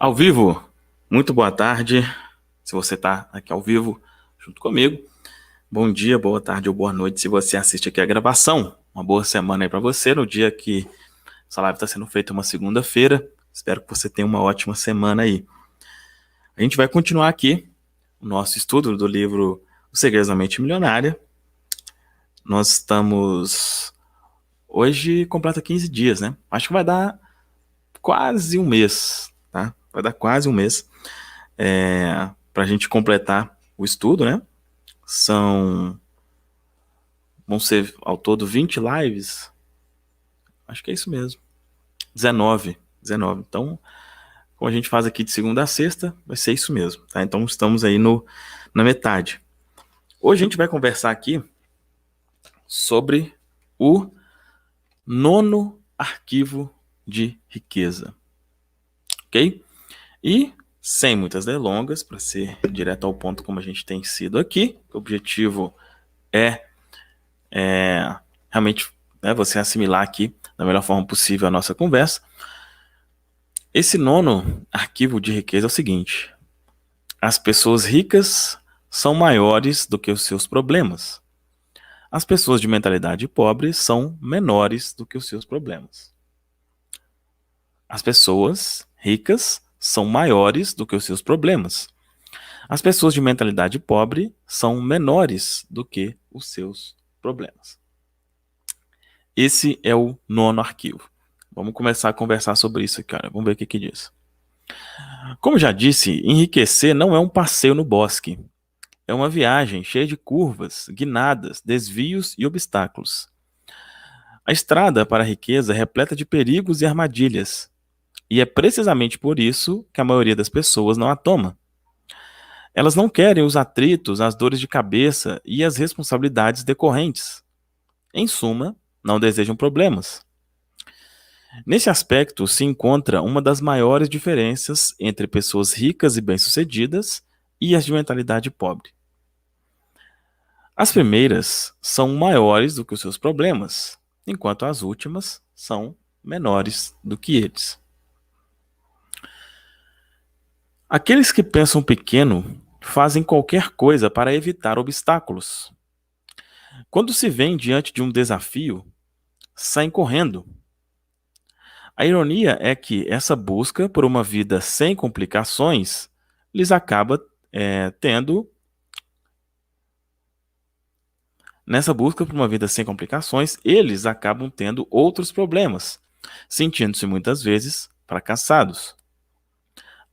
Ao vivo, muito boa tarde. Se você está aqui ao vivo junto comigo, bom dia, boa tarde ou boa noite se você assiste aqui a gravação. Uma boa semana aí para você, no dia que essa live está sendo feita uma segunda-feira. Espero que você tenha uma ótima semana aí. A gente vai continuar aqui o nosso estudo do livro Os Segredos da Mente Milionária. Nós estamos... Hoje completa 15 dias, né? Acho que vai dar quase um mês, tá? Vai dar quase um mês para a gente completar o estudo, né? Vão ser ao todo 20 lives. Acho que é isso mesmo. 19. Então, como a gente faz aqui de segunda a sexta, vai ser isso mesmo, tá? Então estamos aí na metade. Hoje a gente vai conversar aqui sobre o nono arquivo de riqueza, ok? E sem muitas delongas, para ser direto ao ponto como a gente tem sido aqui, o objetivo é realmente você assimilar aqui da melhor forma possível a nossa conversa. Esse nono arquivo de riqueza é o seguinte: as pessoas ricas são maiores do que os seus problemas. As pessoas de mentalidade pobre são menores do que os seus problemas. As pessoas ricas são maiores do que os seus problemas. As pessoas de mentalidade pobre são menores do que os seus problemas. Esse é o nono arquivo. Vamos começar a conversar sobre isso aqui, cara. Vamos ver o que diz. Como já disse, enriquecer não é um passeio no bosque. É uma viagem cheia de curvas, guinadas, desvios e obstáculos. A estrada para a riqueza é repleta de perigos e armadilhas. E é precisamente por isso que a maioria das pessoas não a toma. Elas não querem os atritos, as dores de cabeça e as responsabilidades decorrentes. Em suma, não desejam problemas. Nesse aspecto se encontra uma das maiores diferenças entre pessoas ricas e bem-sucedidas e as de mentalidade pobre. As primeiras são maiores do que os seus problemas, enquanto as últimas são menores do que eles. Aqueles que pensam pequeno fazem qualquer coisa para evitar obstáculos. Quando se veem diante de um desafio, saem correndo. A ironia é que essa busca por uma vida sem complicações lhes acaba tendo. Nessa busca por uma vida sem complicações, eles acabam tendo outros problemas, sentindo-se muitas vezes fracassados.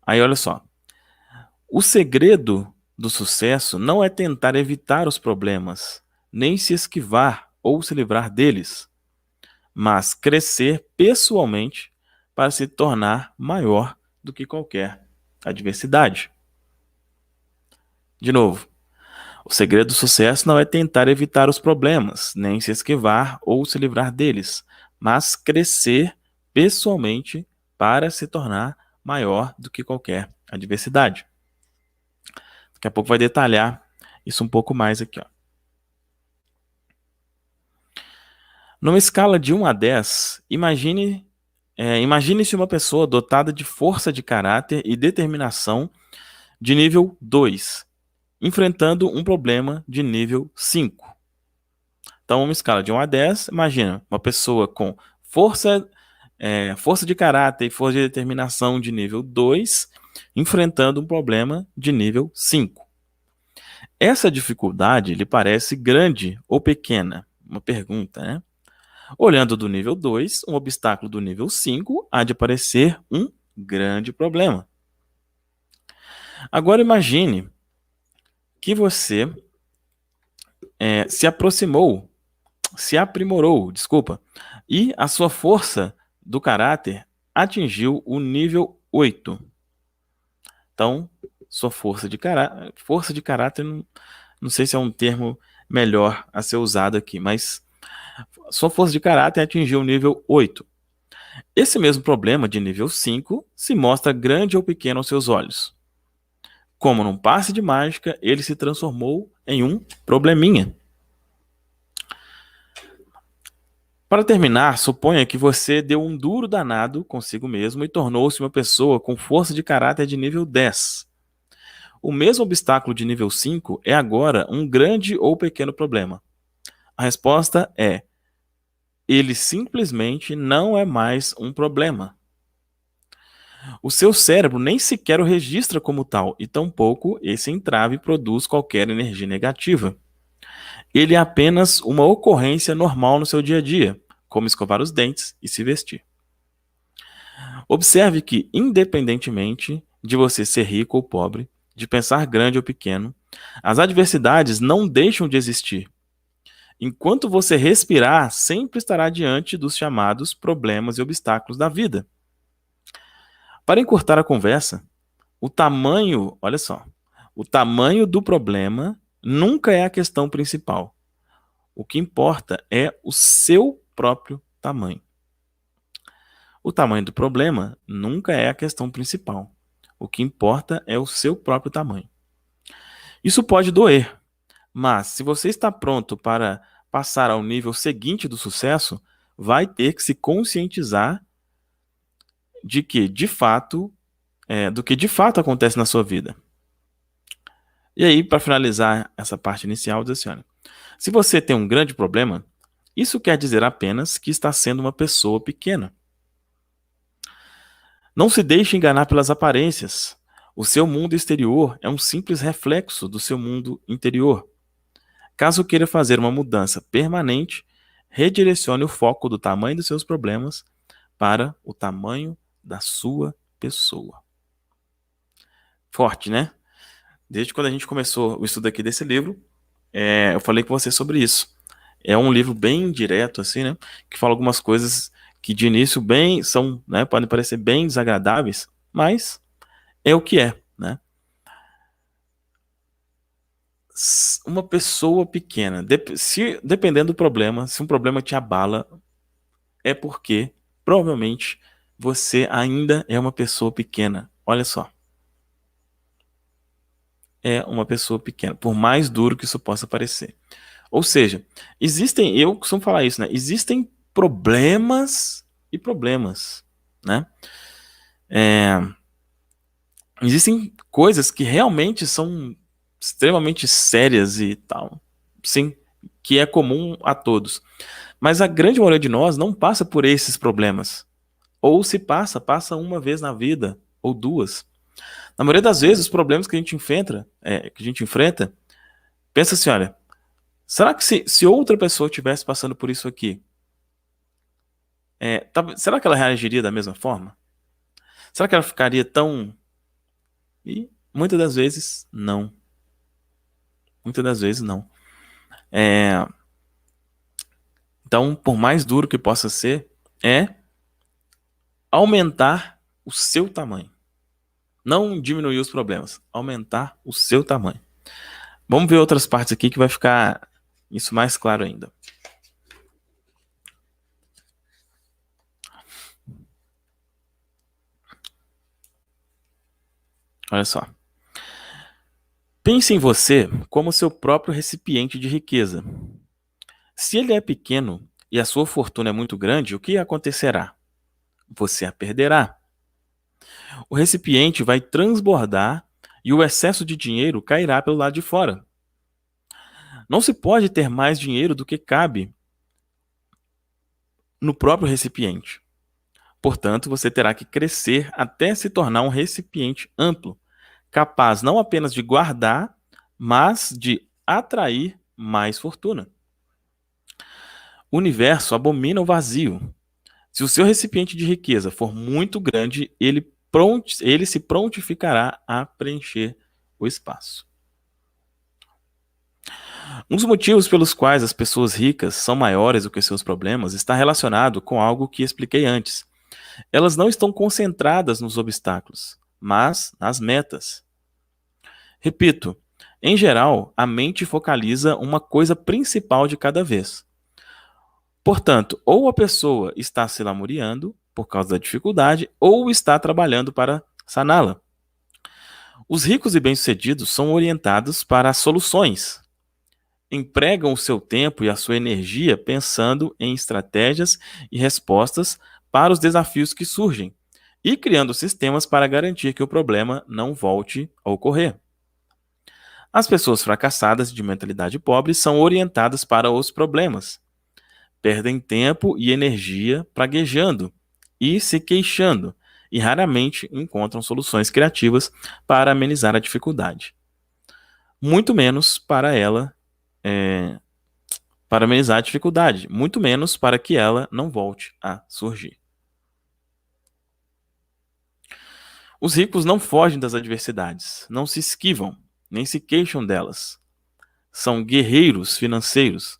Aí olha só, o segredo do sucesso não é tentar evitar os problemas, nem se esquivar ou se livrar deles, mas crescer pessoalmente para se tornar maior do que qualquer adversidade. De novo, o segredo do sucesso não é tentar evitar os problemas, nem se esquivar ou se livrar deles, mas crescer pessoalmente para se tornar maior do que qualquer adversidade. Daqui a pouco vai detalhar isso um pouco mais aqui, ó. Numa escala de 1 a 10, imagine-se uma pessoa dotada de força de caráter e determinação de nível 2, enfrentando um problema de nível 5. Então, uma escala de 1 a 10, imagina uma pessoa com força de caráter e força de determinação de nível 2, enfrentando um problema de nível 5. Essa dificuldade lhe parece grande ou pequena? Uma pergunta, né? Olhando do nível 2, um obstáculo do nível 5 há de parecer um grande problema. Agora imagine que você se aprimorou, e a sua força do caráter atingiu o nível 8. Então, sua força de caráter, não sei se é um termo melhor a ser usado aqui, mas sua força de caráter atingiu o nível 8. Esse mesmo problema de nível 5 se mostra grande ou pequeno aos seus olhos. Como num passe de mágica, ele se transformou em um probleminha. Para terminar, suponha que você deu um duro danado consigo mesmo e tornou-se uma pessoa com força de caráter de nível 10. O mesmo obstáculo de nível 5 é agora um grande ou pequeno problema. A resposta é: ele simplesmente não é mais um problema. O seu cérebro nem sequer o registra como tal, e tampouco esse entrave produz qualquer energia negativa. Ele é apenas uma ocorrência normal no seu dia a dia, como escovar os dentes e se vestir. Observe que, independentemente de você ser rico ou pobre, de pensar grande ou pequeno, as adversidades não deixam de existir. Enquanto você respirar, sempre estará diante dos chamados problemas e obstáculos da vida. Para encurtar a conversa, olha só, o tamanho do problema nunca é a questão principal. O que importa é o seu próprio tamanho. O tamanho do problema nunca é a questão principal. O que importa é o seu próprio tamanho. Isso pode doer, mas se você está pronto para passar ao nível seguinte do sucesso, vai ter que se conscientizar de que, de fato, do que de fato acontece na sua vida. E aí, para finalizar essa parte inicial, diz assim: olha, se você tem um grande problema, isso quer dizer apenas que está sendo uma pessoa pequena. Não se deixe enganar pelas aparências. O seu mundo exterior é um simples reflexo do seu mundo interior. Caso queira fazer uma mudança permanente, redirecione o foco do tamanho dos seus problemas para o tamanho da sua pessoa. Forte, né? Desde quando a gente começou o estudo aqui desse livro, eu falei com você sobre isso. É um livro bem direto, assim, né? Que fala algumas coisas que de início podem parecer bem desagradáveis, mas é o que é, né? Uma pessoa pequena, dependendo do problema, se um problema te abala, é porque provavelmente você ainda é uma pessoa pequena. Olha só. É uma pessoa pequena, por mais duro que isso possa parecer. Ou seja, eu costumo falar isso, né? Existem problemas e problemas, né? Existem coisas que realmente são extremamente sérias e tal, sim, que é comum a todos. Mas a grande maioria de nós não passa por esses problemas. Ou se passa uma vez na vida, ou duas. Na maioria das vezes, os problemas que a gente enfrenta, pensa assim, olha, será que se outra pessoa estivesse passando por isso aqui, será que ela reagiria da mesma forma? Será que ela ficaria tão... E muitas das vezes, não. Muitas das vezes, não. Então, por mais duro que possa ser, é aumentar o seu tamanho. Não diminuir os problemas, aumentar o seu tamanho. Vamos ver outras partes aqui que vai ficar isso mais claro ainda. Olha só. Pense em você como seu próprio recipiente de riqueza. Se ele é pequeno e a sua fortuna é muito grande, o que acontecerá? Você a perderá. O recipiente vai transbordar e o excesso de dinheiro cairá pelo lado de fora. Não se pode ter mais dinheiro do que cabe no próprio recipiente. Portanto, você terá que crescer até se tornar um recipiente amplo, capaz não apenas de guardar, mas de atrair mais fortuna. O universo abomina o vazio. Se o seu recipiente de riqueza for muito grande, ele se prontificará a preencher o espaço. Um dos motivos pelos quais as pessoas ricas são maiores do que seus problemas está relacionado com algo que expliquei antes. Elas não estão concentradas nos obstáculos, mas nas metas. Repito, em geral, a mente focaliza uma coisa principal de cada vez. Portanto, ou a pessoa está se lamuriando por causa da dificuldade, ou está trabalhando para saná-la. Os ricos e bem-sucedidos são orientados para as soluções empregam o seu tempo e a sua energia pensando em estratégias e respostas para os desafios que surgem e criando sistemas para garantir que o problema não volte a ocorrer. As pessoas fracassadas de mentalidade pobre são orientadas para os problemas, perdem tempo e energia praguejando e se queixando, e raramente encontram soluções criativas para amenizar a dificuldade. Muito menos para ela, para amenizar a dificuldade, muito menos para que ela não volte a surgir. Os ricos não fogem das adversidades, não se esquivam, nem se queixam delas. São guerreiros financeiros.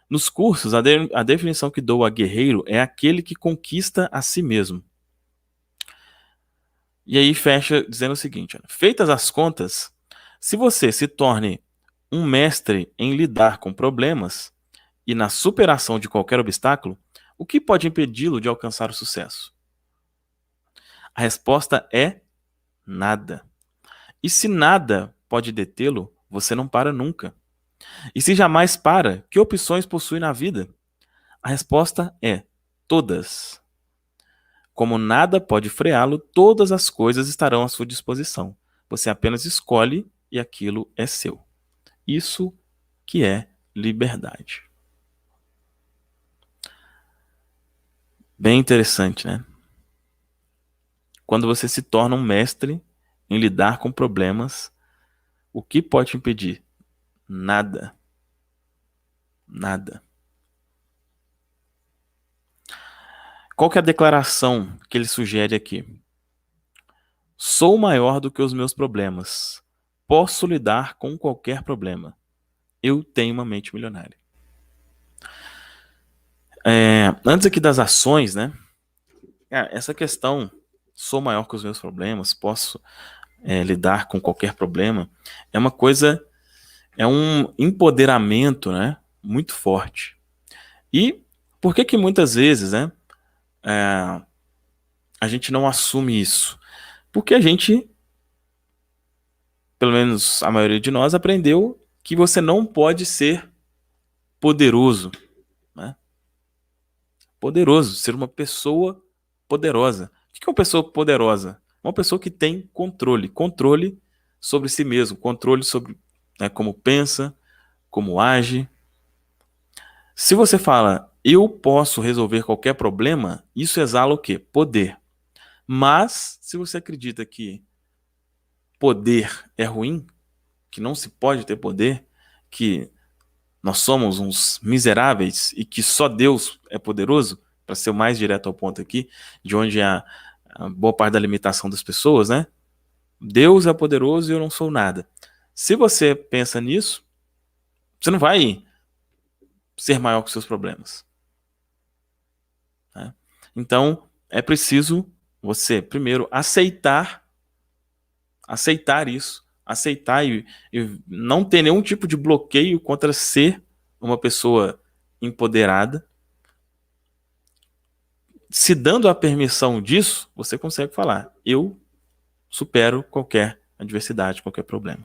Nos cursos, a definição que dou a guerreiro é aquele que conquista a si mesmo. E aí fecha dizendo o seguinte: feitas as contas, se você se torne um mestre em lidar com problemas e na superação de qualquer obstáculo, o que pode impedi-lo de alcançar o sucesso? A resposta é nada. E se nada pode detê-lo, você não para nunca. E se jamais para, que opções possui na vida? A resposta é todas. Como nada pode freá-lo, todas as coisas estarão à sua disposição. Você apenas escolhe e aquilo é seu. Isso que é liberdade. Bem interessante, né? Quando você se torna um mestre em lidar com problemas, o que pode te impedir? Nada. Nada. Qual que é a declaração que ele sugere aqui? Sou maior do que os meus problemas. Posso lidar com qualquer problema. Eu tenho uma mente milionária. Antes aqui das ações, né? Essa questão, sou maior que os meus problemas, posso lidar com qualquer problema, é uma coisa, é um empoderamento, né? Muito forte. E por que muitas vezes, né? A gente não assume isso? Porque a gente, pelo menos a maioria de nós, aprendeu que você não pode ser poderoso, né? Poderoso, ser uma pessoa poderosa. O que é uma pessoa poderosa? Uma pessoa que tem controle sobre si mesmo, controle sobre, né, como pensa, como age. Se você fala, eu posso resolver qualquer problema, isso exala o quê? Poder. Mas, se você acredita que poder é ruim, que não se pode ter poder, que nós somos uns miseráveis e que só Deus é poderoso, para ser o mais direto ao ponto aqui, de onde é a boa parte da limitação das pessoas, né? Deus é poderoso e eu não sou nada. Se você pensa nisso, você não vai ser maior que os seus problemas, né? Então, é preciso você, primeiro, aceitar isso, aceitar e não ter nenhum tipo de bloqueio contra ser uma pessoa empoderada. Se dando a permissão disso, você consegue falar, eu supero qualquer adversidade, qualquer problema.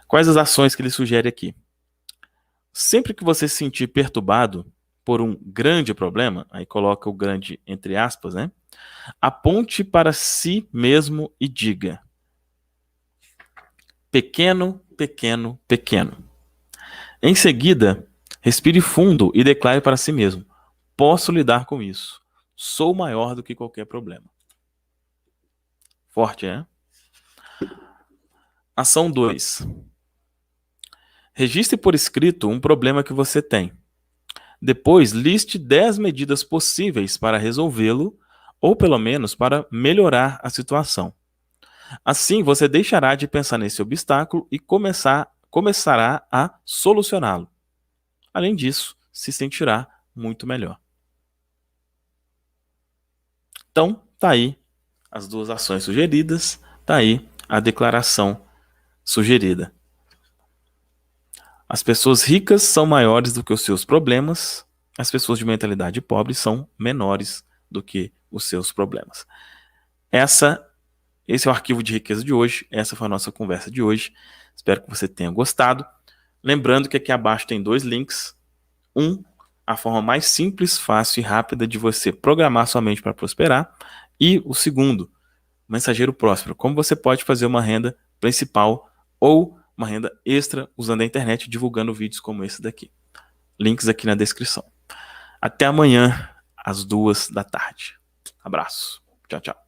Quais as ações que ele sugere aqui? Sempre que você se sentir perturbado por um grande problema, aí coloca o grande entre aspas, né? Aponte para si mesmo e diga: pequeno, pequeno, pequeno. Em seguida, respire fundo e declare para si mesmo: posso lidar com isso. Sou maior do que qualquer problema. Forte, né? Ação 2. Registre por escrito um problema que você tem. Depois, liste 10 medidas possíveis para resolvê-lo, ou pelo menos para melhorar a situação. Assim, você deixará de pensar nesse obstáculo e começará a solucioná-lo. Além disso, se sentirá muito melhor. Então, tá aí as duas ações sugeridas, tá aí a declaração sugerida. As pessoas ricas são maiores do que os seus problemas, as pessoas de mentalidade pobre são menores do que os seus problemas. Esse é o arquivo de riqueza de hoje, essa foi a nossa conversa de hoje. Espero que você tenha gostado. Lembrando que aqui abaixo tem 2 links. A forma mais simples, fácil e rápida de você programar sua mente para prosperar. E o segundo, Mensageiro Próspero. Como você pode fazer uma renda principal ou uma renda extra usando a internet, divulgando vídeos como esse daqui. Links aqui na descrição. Até amanhã, às 2 da tarde. Abraço. Tchau, tchau.